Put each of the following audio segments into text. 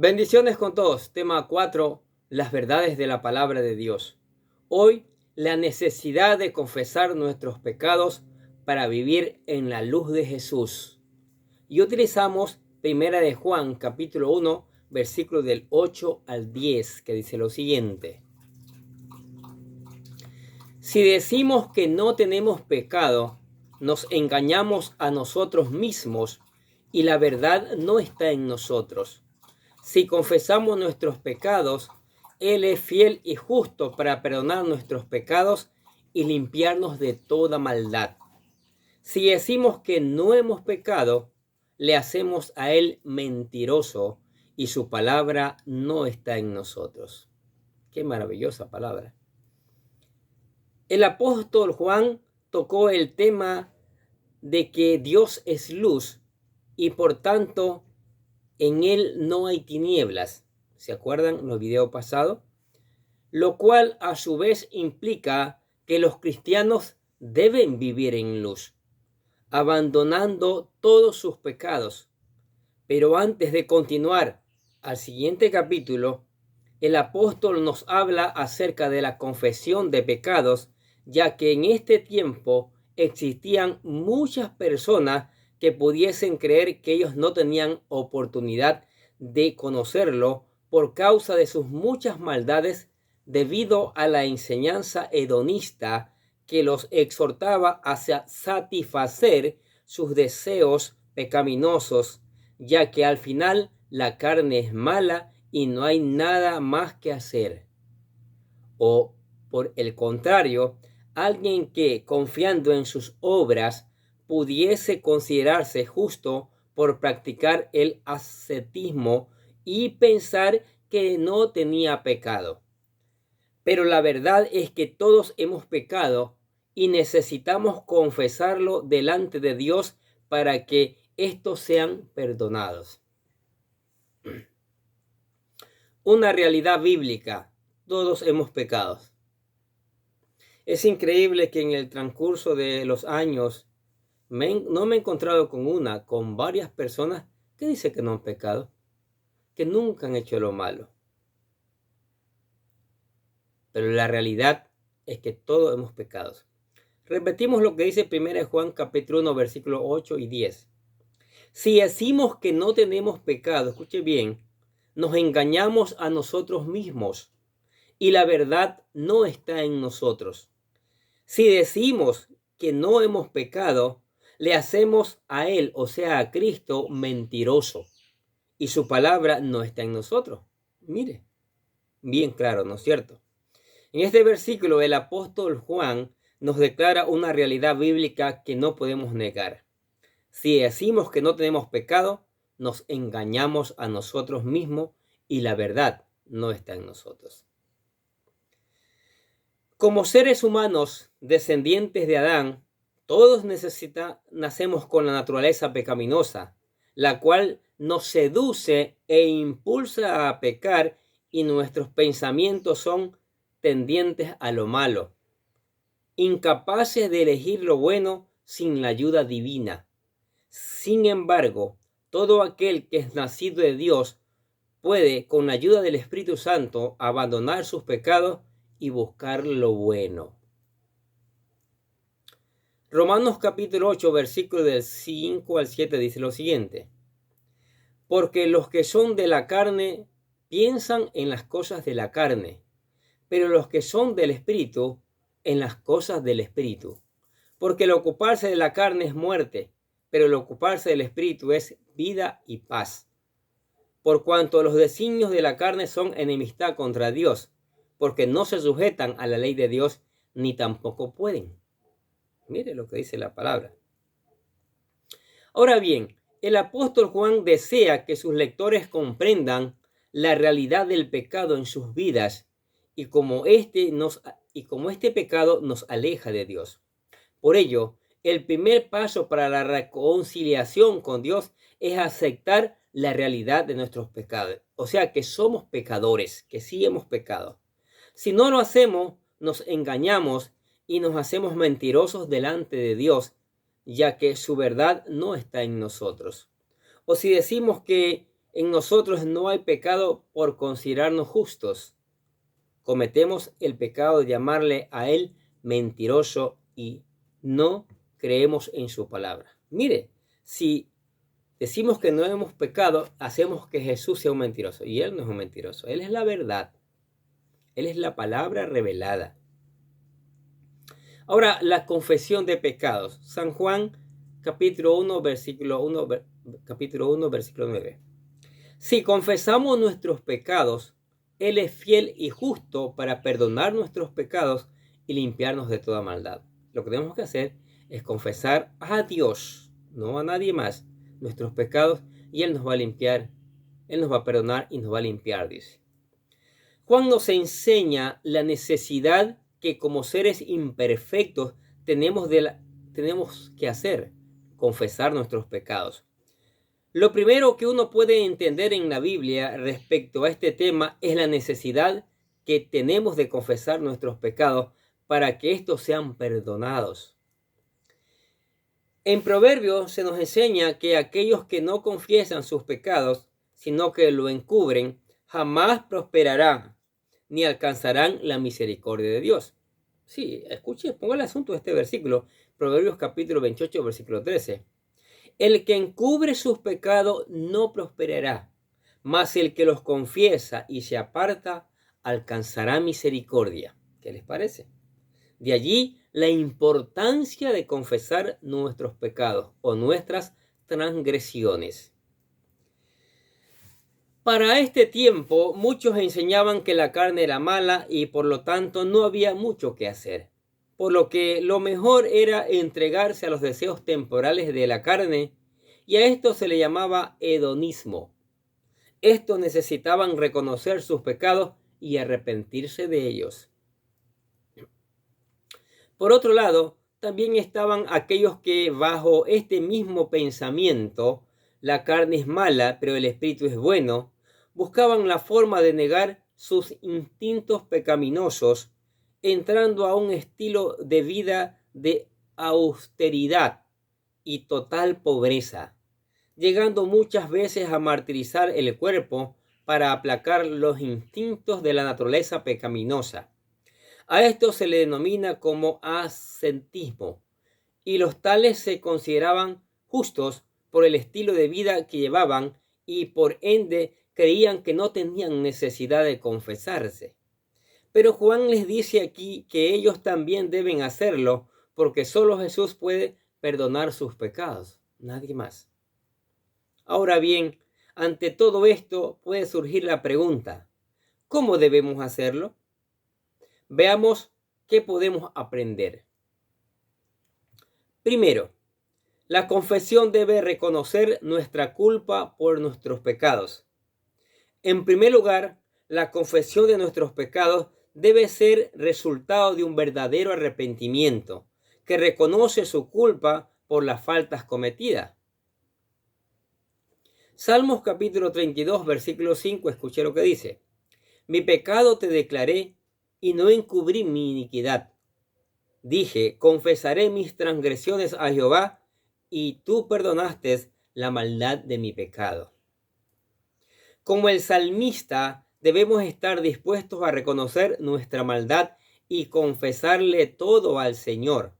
Bendiciones con todos. Tema 4. Las verdades de la palabra de Dios. Hoy, la necesidad de confesar nuestros pecados para vivir en la luz de Jesús. Y utilizamos 1 de Juan, capítulo 1, versículos del 8 al 10, que dice lo siguiente. Si decimos que no tenemos pecado, nos engañamos a nosotros mismos y la verdad no está en nosotros. Si confesamos nuestros pecados, Él es fiel y justo para perdonar nuestros pecados y limpiarnos de toda maldad. Si decimos que no hemos pecado, le hacemos a Él mentiroso y su palabra no está en nosotros. Qué maravillosa palabra. El apóstol Juan tocó el tema de que Dios es luz y por tanto en Él no hay tinieblas. ¿Se acuerdan los videos pasados? Lo cual a su vez implica que los cristianos deben vivir en luz, abandonando todos sus pecados. Pero antes de continuar al siguiente capítulo, el apóstol nos habla acerca de la confesión de pecados, ya que en este tiempo existían muchas personas que pudiesen creer que ellos no tenían oportunidad de conocerlo por causa de sus muchas maldades debido a la enseñanza hedonista que los exhortaba a satisfacer sus deseos pecaminosos, ya que al final la carne es mala y no hay nada más que hacer. O, por el contrario, alguien que, confiando en sus obras, pudiese considerarse justo por practicar el ascetismo y pensar que no tenía pecado. Pero la verdad es que todos hemos pecado y necesitamos confesarlo delante de Dios para que estos sean perdonados. Una realidad bíblica. Todos hemos pecado. Es increíble que en el transcurso de los años no me he encontrado con varias personas que dicen que no han pecado, que nunca han hecho lo malo. Pero la realidad es que todos hemos pecado. Repetimos lo que dice 1 Juan capítulo 1, versículos 8 y 10. Si decimos que no tenemos pecado, escuche bien, nos engañamos a nosotros mismos y la verdad no está en nosotros. Si decimos que no hemos pecado, le hacemos a Él, o sea, a Cristo, mentiroso y su palabra no está en nosotros. Mire, bien claro, ¿no es cierto? En este versículo el apóstol Juan nos declara una realidad bíblica que no podemos negar. Si decimos que no tenemos pecado, nos engañamos a nosotros mismos y la verdad no está en nosotros. Como seres humanos descendientes de Adán, todos nacemos con la naturaleza pecaminosa, la cual nos seduce e impulsa a pecar y nuestros pensamientos son tendientes a lo malo, incapaces de elegir lo bueno sin la ayuda divina. Sin embargo, todo aquel que es nacido de Dios puede, con la ayuda del Espíritu Santo, abandonar sus pecados y buscar lo bueno. Romanos capítulo 8, versículo del 5 al 7 dice lo siguiente. Porque los que son de la carne piensan en las cosas de la carne, pero los que son del Espíritu en las cosas del Espíritu. Porque el ocuparse de la carne es muerte, pero el ocuparse del Espíritu es vida y paz. Por cuanto los designios de la carne son enemistad contra Dios, porque no se sujetan a la ley de Dios, ni tampoco pueden. Mire lo que dice la palabra. Ahora bien, el apóstol Juan desea que sus lectores comprendan la realidad del pecado en sus vidas y como este pecado nos aleja de Dios. Por ello, el primer paso para la reconciliación con Dios es aceptar la realidad de nuestros pecados. O sea, que somos pecadores, que sí hemos pecado. Si no lo hacemos, nos engañamos y nos hacemos mentirosos delante de Dios, ya que su verdad no está en nosotros. O si decimos que En nosotros no hay pecado por considerarnos justos. Cometemos el pecado de llamarle a él mentiroso y no creemos en su palabra. Mire, si decimos que no hemos pecado, hacemos que Jesús sea un mentiroso. Y él no es un mentiroso. Él es la verdad. Él es la palabra revelada. Ahora, la confesión de pecados. San Juan, capítulo 1, versículo 9. Si confesamos nuestros pecados, Él es fiel y justo para perdonar nuestros pecados y limpiarnos de toda maldad. Lo que tenemos que hacer es confesar a Dios, no a nadie más, nuestros pecados, y Él nos va a limpiar, Él nos va a perdonar y nos va a limpiar, dice. Juan nos enseña la necesidad que como seres imperfectos tenemos que hacer, confesar nuestros pecados. Lo primero que uno puede entender en la Biblia respecto a este tema es la necesidad que tenemos de confesar nuestros pecados para que estos sean perdonados. En Proverbios se nos enseña que aquellos que no confiesan sus pecados, sino que lo encubren, jamás prosperarán ni alcanzarán la misericordia de Dios. Sí, escuche, ponga el asunto de este versículo, Proverbios capítulo 28, versículo 13. El que encubre sus pecados no prosperará, mas el que los confiesa y se aparta alcanzará misericordia. ¿Qué les parece? De allí la importancia de confesar nuestros pecados o nuestras transgresiones. Para este tiempo, muchos enseñaban que la carne era mala y por lo tanto no había mucho que hacer, por lo que lo mejor era entregarse a los deseos temporales de la carne, y a esto se le llamaba hedonismo. Estos necesitaban reconocer sus pecados y arrepentirse de ellos. Por otro lado, también estaban aquellos que bajo este mismo pensamiento, la carne es mala, pero el espíritu es bueno, buscaban la forma de negar sus instintos pecaminosos, entrando a un estilo de vida de austeridad y total pobreza, llegando muchas veces a martirizar el cuerpo para aplacar los instintos de la naturaleza pecaminosa. A esto se le denomina como ascetismo, y los tales se consideraban justos por el estilo de vida que llevaban y por ende creían que no tenían necesidad de confesarse. Pero Juan les dice aquí que ellos también deben hacerlo porque solo Jesús puede perdonar sus pecados, nadie más. Ahora bien, ante todo esto puede surgir la pregunta, ¿cómo debemos hacerlo? Veamos qué podemos aprender. Primero, la confesión debe reconocer nuestra culpa por nuestros pecados. En primer lugar, la confesión de nuestros pecados debe ser resultado de un verdadero arrepentimiento, que reconoce su culpa por las faltas cometidas. Salmos capítulo 32, versículo 5, escuché lo que dice. Mi pecado te declaré y no encubrí mi iniquidad. Dije, confesaré mis transgresiones a Jehová, y tú perdonaste la maldad de mi pecado. Como el salmista, debemos estar dispuestos a reconocer nuestra maldad y confesarle todo al Señor.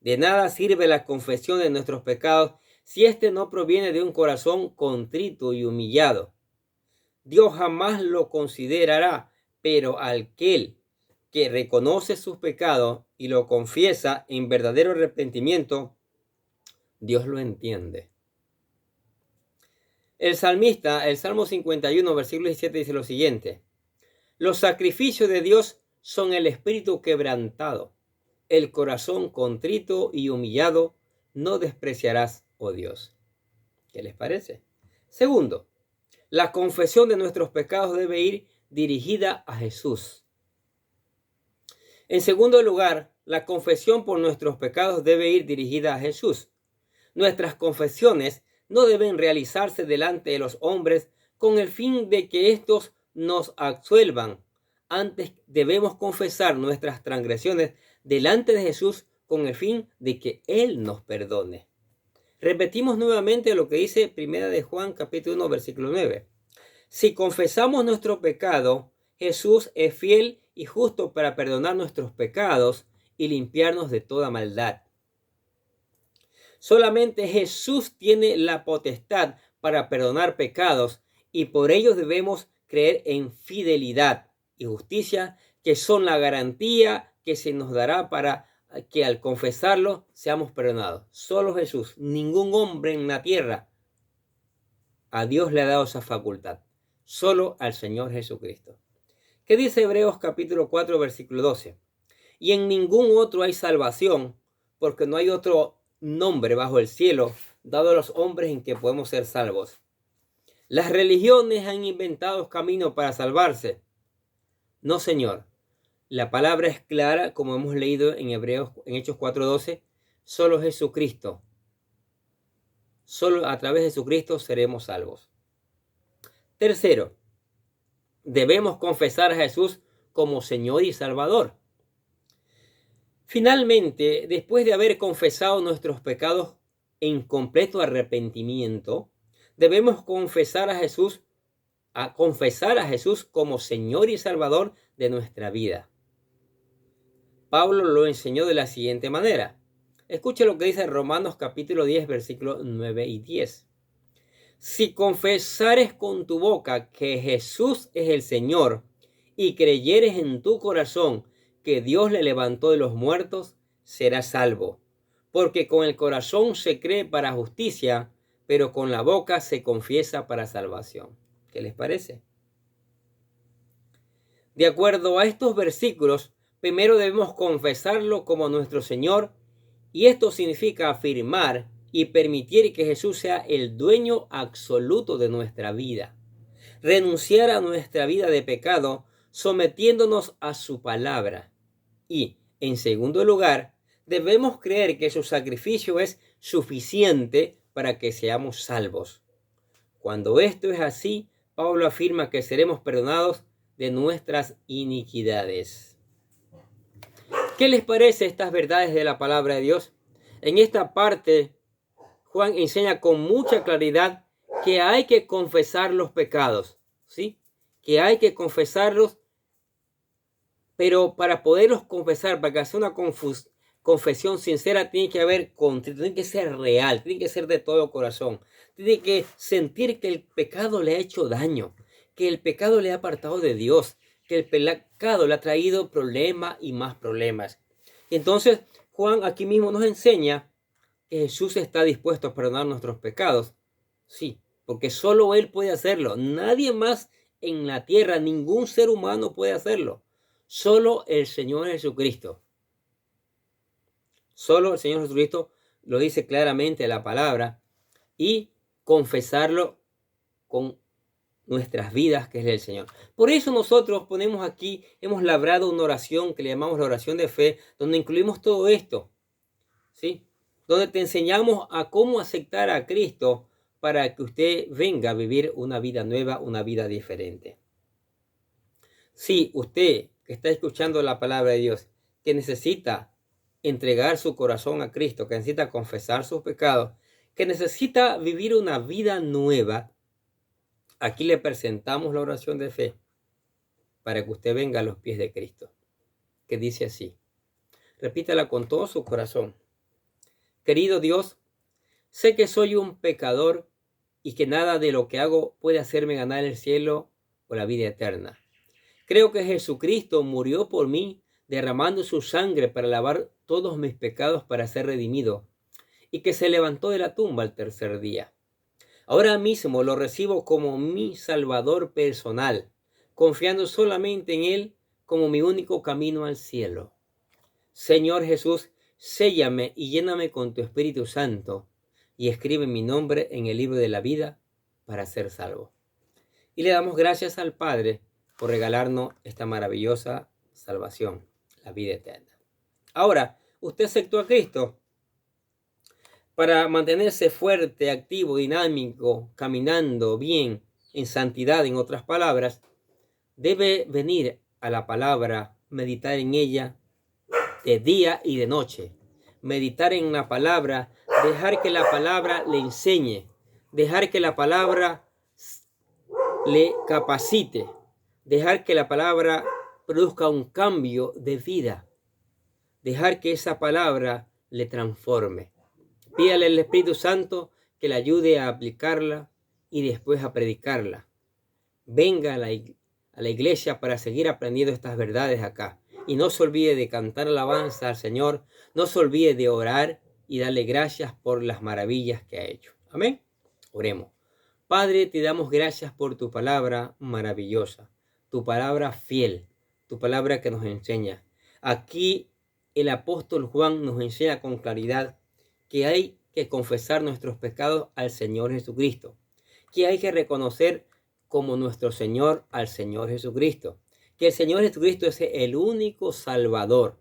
De nada sirve la confesión de nuestros pecados si éste no proviene de un corazón contrito y humillado. Dios jamás lo considerará, pero aquel que reconoce sus pecados y lo confiesa en verdadero arrepentimiento, Dios lo entiende. El salmista, el Salmo 51, versículo 17, dice lo siguiente. Los sacrificios de Dios son el espíritu quebrantado, el corazón contrito y humillado no despreciarás, oh Dios. ¿Qué les parece? Segundo, la confesión de nuestros pecados debe ir dirigida a Jesús. En segundo lugar, la confesión por nuestros pecados debe ir dirigida a Jesús. Nuestras confesiones no deben realizarse delante de los hombres con el fin de que éstos nos absuelvan. Antes debemos confesar nuestras transgresiones delante de Jesús con el fin de que Él nos perdone. Repetimos nuevamente lo que dice Primera de Juan, capítulo 1, versículo 9. Si confesamos nuestro pecado, Jesús es fiel y justo para perdonar nuestros pecados y limpiarnos de toda maldad. Solamente Jesús tiene la potestad para perdonar pecados y por ello debemos creer en fidelidad y justicia, que son la garantía que se nos dará para que al confesarlo seamos perdonados. Solo Jesús, ningún hombre en la tierra a Dios le ha dado esa facultad. Solo al Señor Jesucristo. ¿Qué dice Hebreos capítulo 4, versículo 12? Y en ningún otro hay salvación, porque no hay otro nombre bajo el cielo dado a los hombres en que podemos ser salvos. Las religiones han inventado caminos para salvarse. No, Señor. La palabra es clara, como hemos leído en Hechos 4:12. Solo Jesucristo. Solo a través de Jesucristo seremos salvos. Tercero, debemos confesar a Jesús como Señor y Salvador. Finalmente, después de haber confesado nuestros pecados en completo arrepentimiento, debemos confesar a Jesús como Señor y Salvador de nuestra vida. Pablo lo enseñó de la siguiente manera. Escuche lo que dice Romanos capítulo 10, versículos 9 y 10. Si confesares con tu boca que Jesús es el Señor y creyeres en tu corazón que Dios le levantó de los muertos, serás salvo. Porque con el corazón se cree para justicia, pero con la boca se confiesa para salvación. ¿Qué les parece? De acuerdo a estos versículos, primero debemos confesarlo como nuestro Señor, y esto significa afirmar y permitir que Jesús sea el dueño absoluto de nuestra vida. Renunciar a nuestra vida de pecado, sometiéndonos a su palabra. Y, en segundo lugar, debemos creer que su sacrificio es suficiente para que seamos salvos. Cuando esto es así, Pablo afirma que seremos perdonados de nuestras iniquidades. ¿Qué les parece estas verdades de la palabra de Dios? En esta parte, Juan enseña con mucha claridad que hay que confesar los pecados, ¿sí? Que hay que confesarlos, pero para poderlos confesar, para que sea una confesión sincera, tiene que haber contrito, tiene que ser real, tiene que ser de todo corazón. Tiene que sentir que el pecado le ha hecho daño, que el pecado le ha apartado de Dios, que el pecado le ha traído problemas y más problemas. Y entonces Juan aquí mismo nos enseña que Jesús está dispuesto a perdonar nuestros pecados. Sí, porque solo Él puede hacerlo. Nadie más en la tierra, ningún ser humano puede hacerlo. Solo el Señor Jesucristo. Solo el Señor Jesucristo lo dice claramente la palabra, y confesarlo con nuestras vidas, que es el Señor. Por eso nosotros ponemos aquí, hemos labrado una oración que le llamamos la oración de fe, donde incluimos todo esto, ¿sí? Donde te enseñamos a cómo aceptar a Cristo para que usted venga a vivir una vida nueva, una vida diferente. Si usted que está escuchando la palabra de Dios, que necesita entregar su corazón a Cristo, que necesita confesar sus pecados, que necesita vivir una vida nueva, aquí le presentamos la oración de fe para que usted venga a los pies de Cristo, que dice así. Repítala con todo su corazón. Querido Dios, sé que soy un pecador y que nada de lo que hago puede hacerme ganar el cielo o la vida eterna. Creo que Jesucristo murió por mí, derramando su sangre para lavar todos mis pecados para ser redimido, y que se levantó de la tumba al tercer día. Ahora mismo lo recibo como mi Salvador personal, confiando solamente en Él como mi único camino al cielo. Señor Jesús, séllame y lléname con tu Espíritu Santo y escribe mi nombre en el libro de la vida para ser salvo. Y le damos gracias al Padre por regalarnos esta maravillosa salvación, la vida eterna. Ahora, usted aceptó a Cristo. Para mantenerse fuerte, activo, dinámico, caminando bien, en santidad, en otras palabras, debe venir a la palabra, meditar en ella de día y de noche. Meditar en la palabra dejar que la palabra le enseñe, dejar que la palabra le capacite, dejar que la palabra produzca un cambio de vida, dejar que esa palabra le transforme. Pídale al Espíritu Santo que le ayude a aplicarla y después a predicarla. Venga a la iglesia para seguir aprendiendo estas verdades acá. Y no se olvide de cantar alabanza al Señor, no se olvide de orar y darle gracias por las maravillas que ha hecho. Amén. Oremos. Padre, te damos gracias por tu palabra maravillosa, tu palabra fiel, tu palabra que nos enseña. Aquí el apóstol Juan nos enseña con claridad que hay que confesar nuestros pecados al Señor Jesucristo, que hay que reconocer como nuestro Señor al Señor Jesucristo, que el Señor Jesucristo es el único Salvador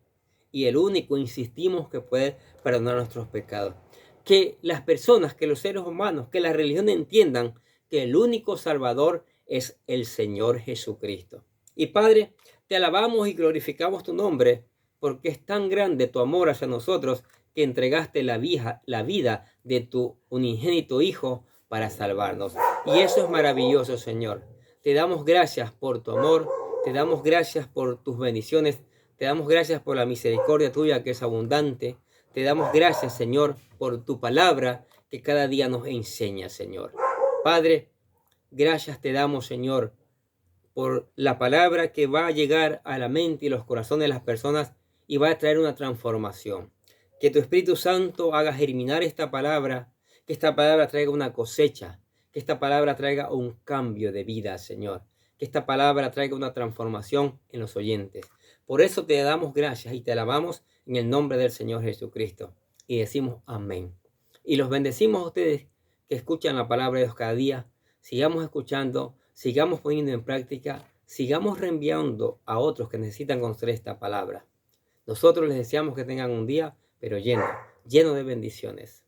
y el único, insistimos, que puede perdonar nuestros pecados. Que las personas, que los seres humanos, que la religión entiendan que el único Salvador es el Señor Jesucristo. Y Padre, te alabamos y glorificamos tu nombre, porque es tan grande tu amor hacia nosotros que entregaste la vida de tu unigénito Hijo para salvarnos. Y eso es maravilloso, Señor. Te damos gracias por tu amor, te damos gracias por tus bendiciones, te damos gracias por la misericordia tuya que es abundante. Te damos gracias, Señor, por tu palabra que cada día nos enseña, Señor. Padre, gracias te damos, Señor, por la palabra que va a llegar a la mente y los corazones de las personas y va a traer una transformación. Que tu Espíritu Santo haga germinar esta palabra, que esta palabra traiga una cosecha, que esta palabra traiga un cambio de vida, Señor. Que esta palabra traiga una transformación en los oyentes. Por eso te damos gracias y te alabamos en el nombre del Señor Jesucristo. Y decimos amén. Y los bendecimos a ustedes que escuchan la palabra de Dios cada día. Sigamos escuchando, sigamos poniendo en práctica, sigamos reenviando a otros que necesitan conocer esta palabra. Nosotros les deseamos que tengan un día, pero lleno de bendiciones.